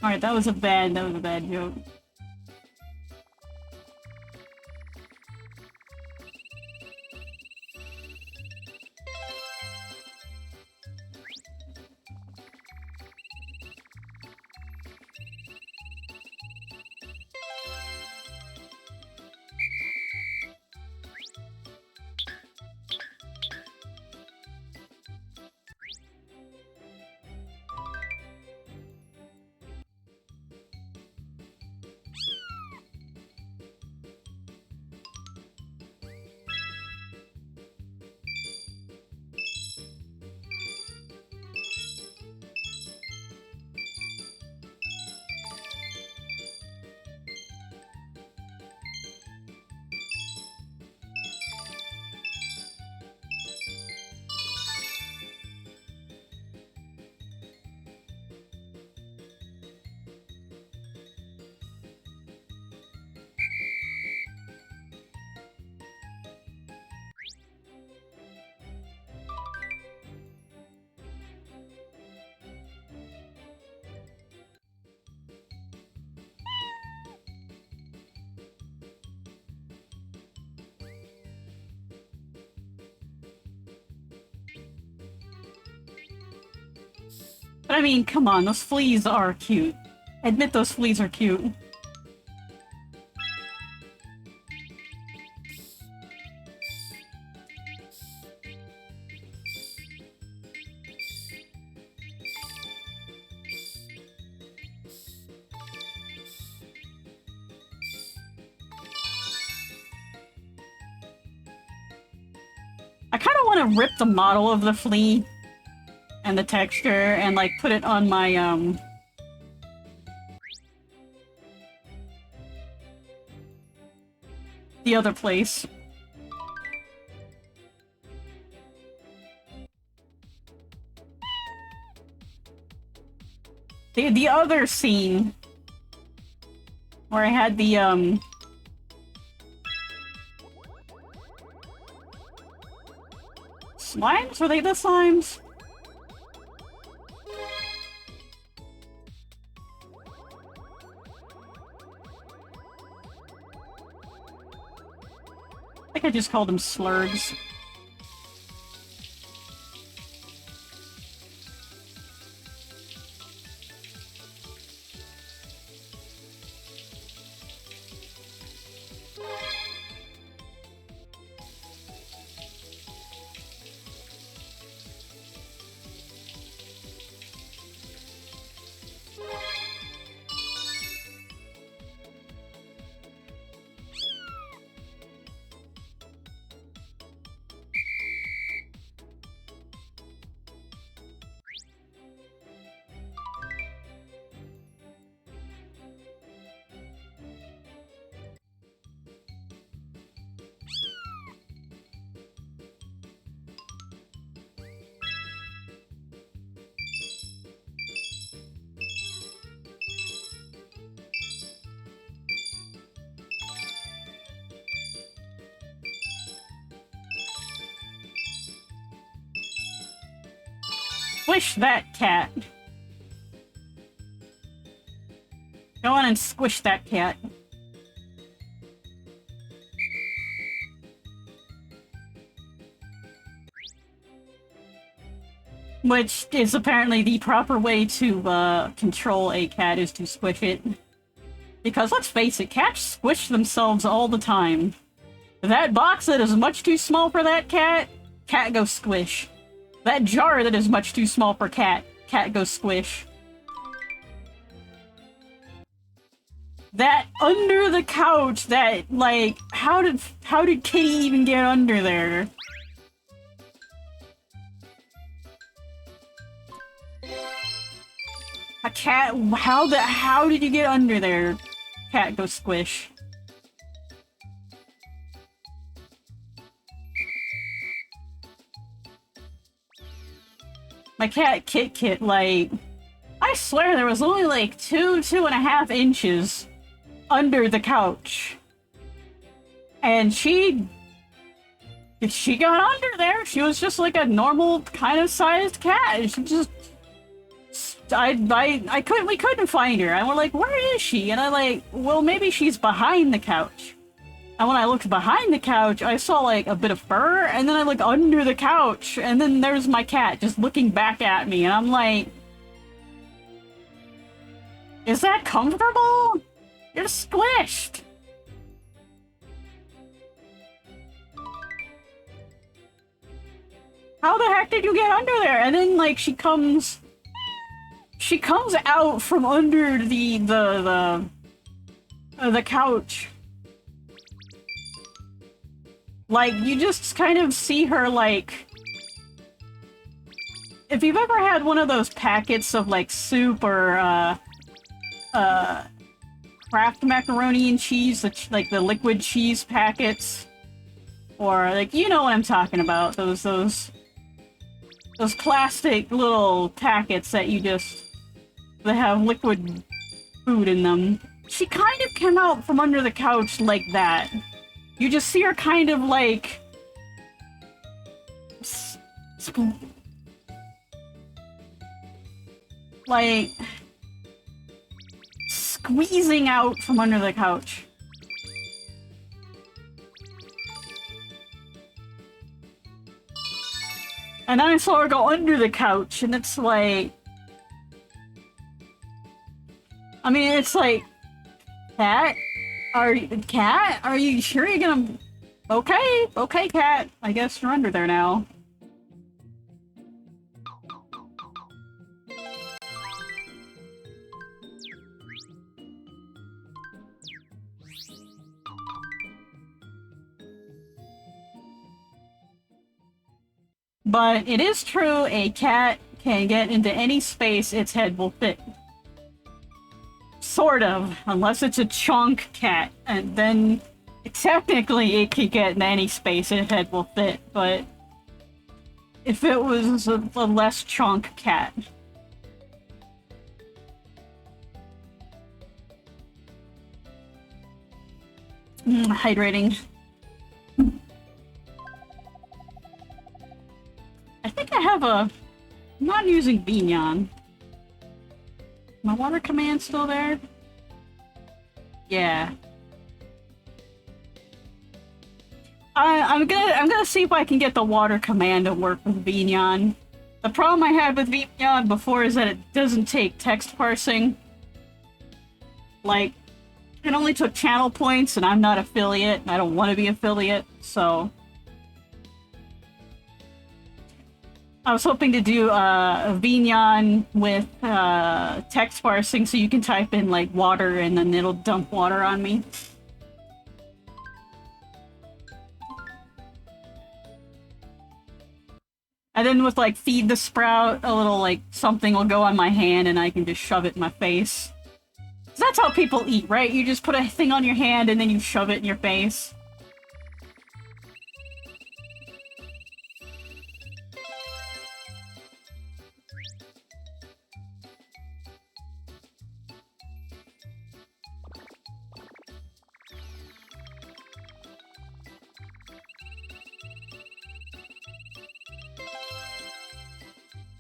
Alright, that was a bad joke. But I mean, come on, those fleas are cute. Admit those fleas are cute. I kind of want to rip the model of the flea and the texture and like put it on my the other place. The other scene where I had the slimes? Were they the slimes? I think I just called them slurgs. Squish that cat. Go on and squish that cat. Which is apparently the proper way to control a cat, is to squish it. Because let's face it, cats squish themselves all the time. That box that is much too small for that cat, cat goes squish. That jar that is much too small for cat, cat goes squish. That under the couch, that, like, how did Kitty even get under there? A cat, how did you get under there? Cat goes squish. My cat Kit, like, I swear there was only like 2.5 inches under the couch. And she got under there. She was just like a normal kind of sized cat. She just, we couldn't find her. And we're like, where is she? And I'm like, well, maybe she's behind the couch. And when I looked behind the couch, I saw like a bit of fur, and then I looked under the couch, and then there's my cat just looking back at me, and I'm like, is that comfortable? You're squished! How the heck did you get under there? And then like she comes out from under the couch. Like, you just kind of see her, like... If you've ever had one of those packets of, like, soup or, Kraft macaroni and cheese, like the liquid cheese packets, or, like, you know what I'm talking about, those plastic little packets that that have liquid food in them. She kind of came out from under the couch like that. You just see her kind of like squeezing out from under the couch. And then I saw her go under the couch, and it's like, I mean, it's like, cat? Are you sure you're gonna... Okay, cat. I guess you're under there now. But it is true, a cat can get into any space its head will fit. Sort of, unless it's a chunk cat, and then technically it can get into any space its head will fit, but if it was a less chunk cat. Hydrating. I think I have a... I'm not using Vignon. My water command still there? Yeah. I'm gonna see if I can get the water command to work with Vignon. The problem I had with Vignon before is that it doesn't take text parsing. Like, it only took channel points, and I'm not affiliate, and I don't want to be affiliate, so... I was hoping to do a Vignon with text parsing so you can type in like water and then it'll dump water on me. And then with like feed the sprout, a little like something will go on my hand and I can just shove it in my face. 'Cause that's how people eat, right? You just put a thing on your hand and then you shove it in your face.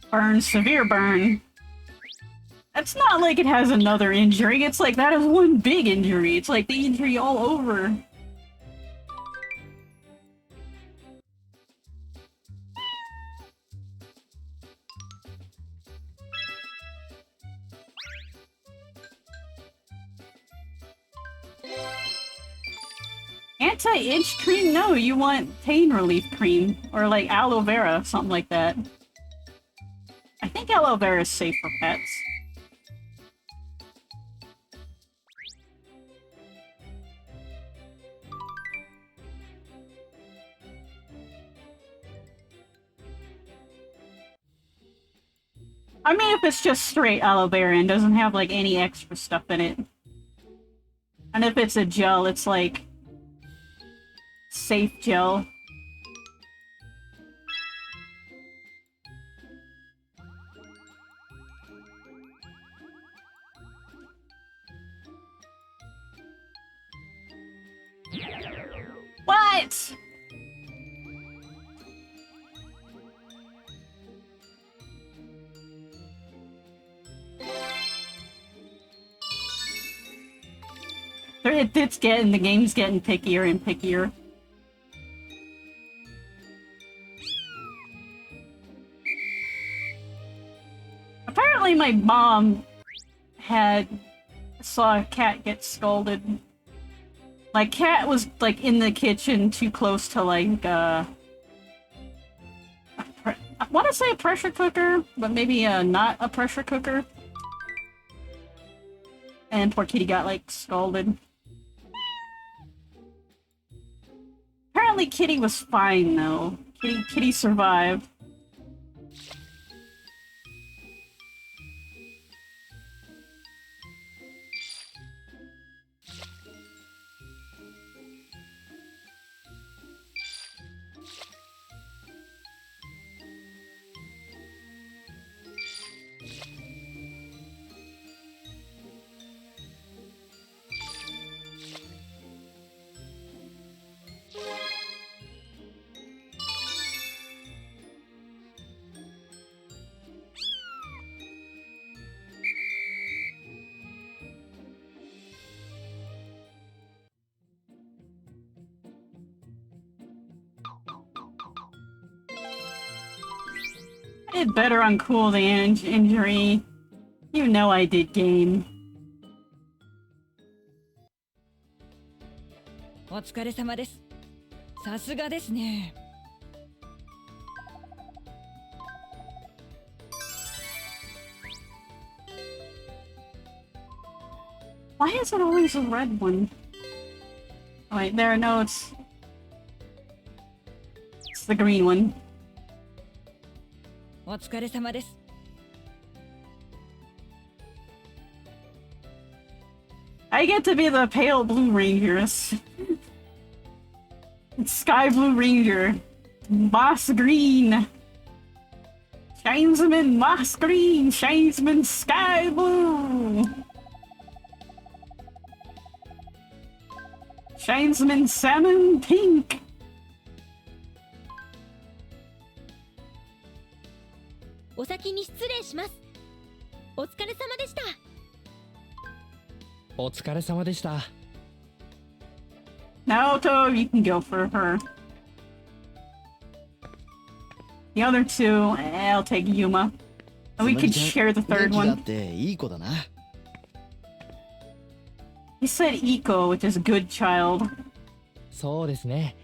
Burn, severe burn. It's not like it has another injury, it's like that is one big injury. It's like the injury all over. Anti-itch cream? No, you want pain relief cream. Or like aloe vera, something like that. I think aloe vera is safe for pets. I mean, if it's just straight aloe vera and doesn't have like any extra stuff in it. And if it's a gel, it's like safe gel. What? The game's getting pickier and pickier. Apparently my mom saw a cat get scolded. My cat was like in the kitchen too close to like I want to say a pressure cooker, but maybe not a pressure cooker. And poor kitty got like scolded. Apparently kitty was fine though. Kitty survived. I did better on cool the injury. You know I did game. お疲れ様です。さすがですね。Why is it always a red one? Oh, wait, there, no, it's the green one. お疲れ様です。I get to be the pale blue ranger. It's sky blue ranger. Moss green. Shinesman moss green. Shinesman sky blue. Shinesman salmon pink. お先に失礼します。お疲れ様でした。お疲れ様でした。Naoto, you can go for her. The other two, I'll take Yuma. And we could share the third 元気だ one. っていい子だな。He said Eco, which is good child. そうですね。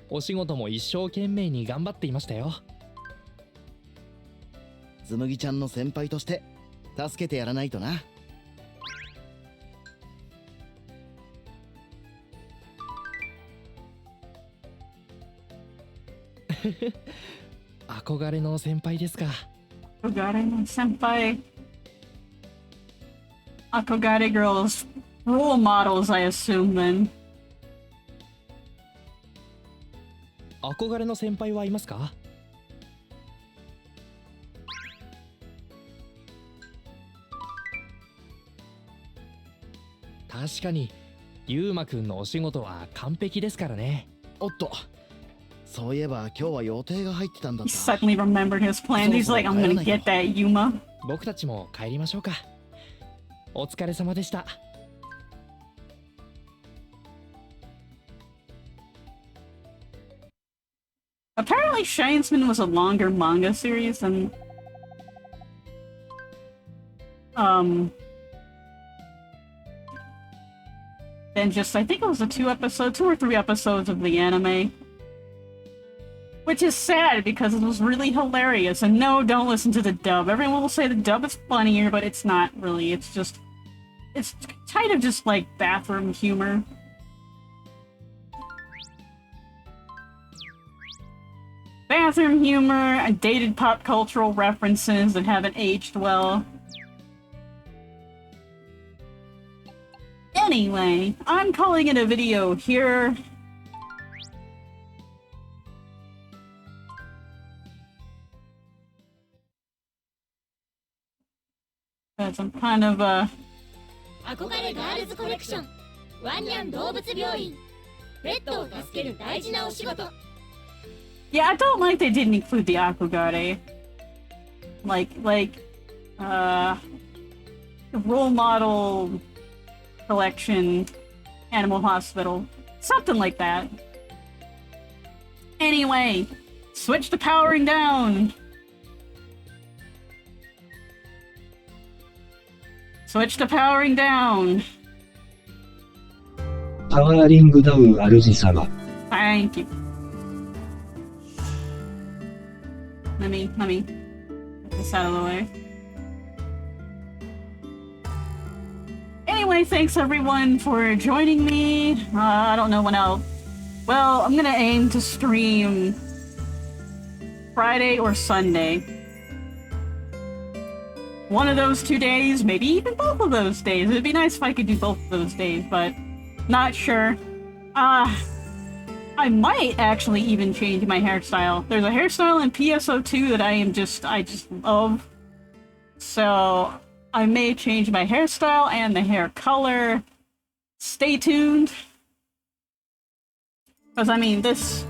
お仕事も一生懸命に頑張っていましたよ。つむぎちゃんの先輩として助けてやらないとな。憧れの先輩ですか。Akogare no senpai. Akogare girls. Role models, I assume, then. 憧れの先輩はいますか？確かに、ゆうまくんのお仕事は完璧ですからね。おっと、そういえば今日は予定が入ってたんだっ He た。 suddenly remembered his plans. He's like, I'm gonna get that Yuma. 僕たちも帰りましょうか。お疲れ様でした。Apparently, Shinesman was a longer manga series than just, I think it was the 2 or 3 episodes of the anime. Which is sad because it was really hilarious. And no, don't listen to the dub. Everyone will say the dub is funnier, but it's not really. It's kind of just like bathroom humor. Bathroom humor and dated pop cultural references that haven't aged well. Anyway, I'm calling it a video here. Because I'm kind of, 憧れガールズコレクション。ワンニャン動物病院。ペットを助ける大事なお仕事。 yeah, I don't like they didn't include the Akugare. The role model collection, animal hospital, something like that. Anyway, switch to powering down. Switch to powering down. パワーリングダウン主様。Thank you. Let me get this out of the way. Anyway, thanks everyone for joining me. I don't know when well, I'm gonna aim to stream Friday or Sunday. One of those 2 days, maybe even both of those days. It'd be nice if I could do both of those days, but not sure. I might actually even change my hairstyle. There's a hairstyle in PSO2 that I just love. So I may change my hairstyle and the hair color. Stay tuned. Because I mean, this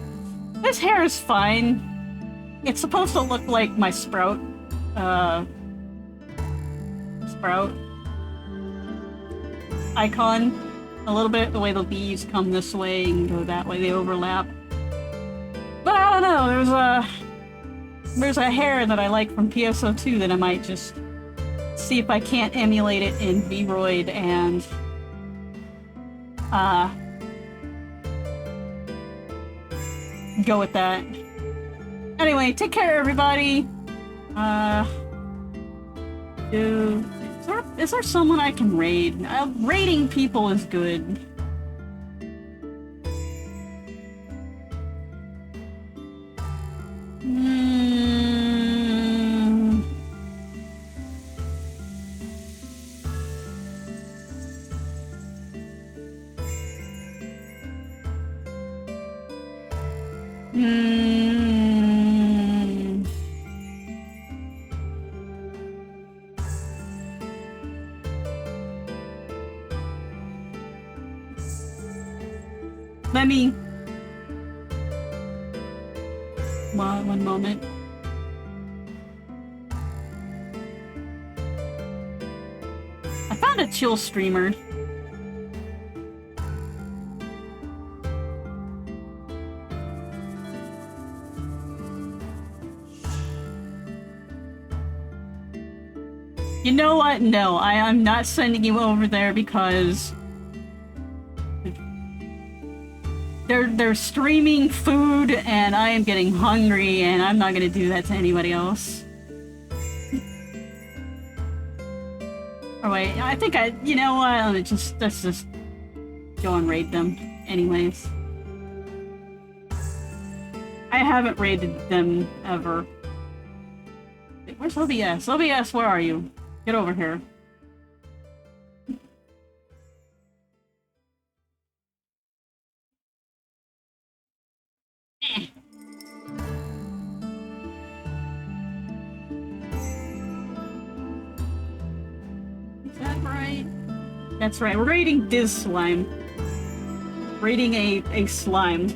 hair is fine. It's supposed to look like my Sprout icon a little bit, the way the leaves come this way and go that way, they overlap. But I don't know, there's a hair that I like from PSO2 that I might just see if I can't emulate it in Vroid and go with that. Anyway, take care, everybody. Is there someone I can raid? Raiding people is good. Let me... One moment. I found a chill streamer. You know what? No, I am not sending you over there because they're streaming food and I am getting hungry and I'm not gonna do that to anybody else. Oh wait, I think you know what? Let's just go and raid them anyways. I haven't raided them ever. Where's OBS? OBS, where are you? Get over here. Is that right? That's right, we're raiding this slime. Raiding a slime.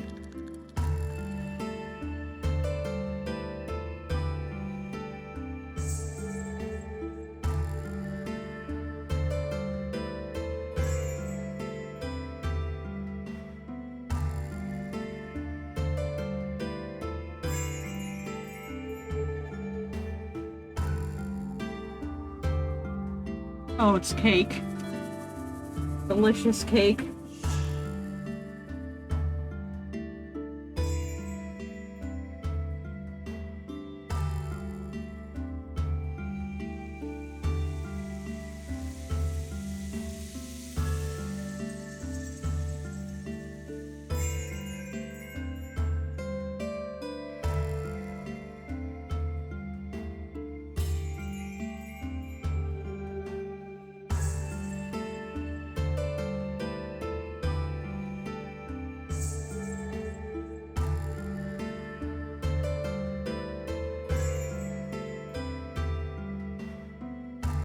Oh, it's cake. Delicious cake.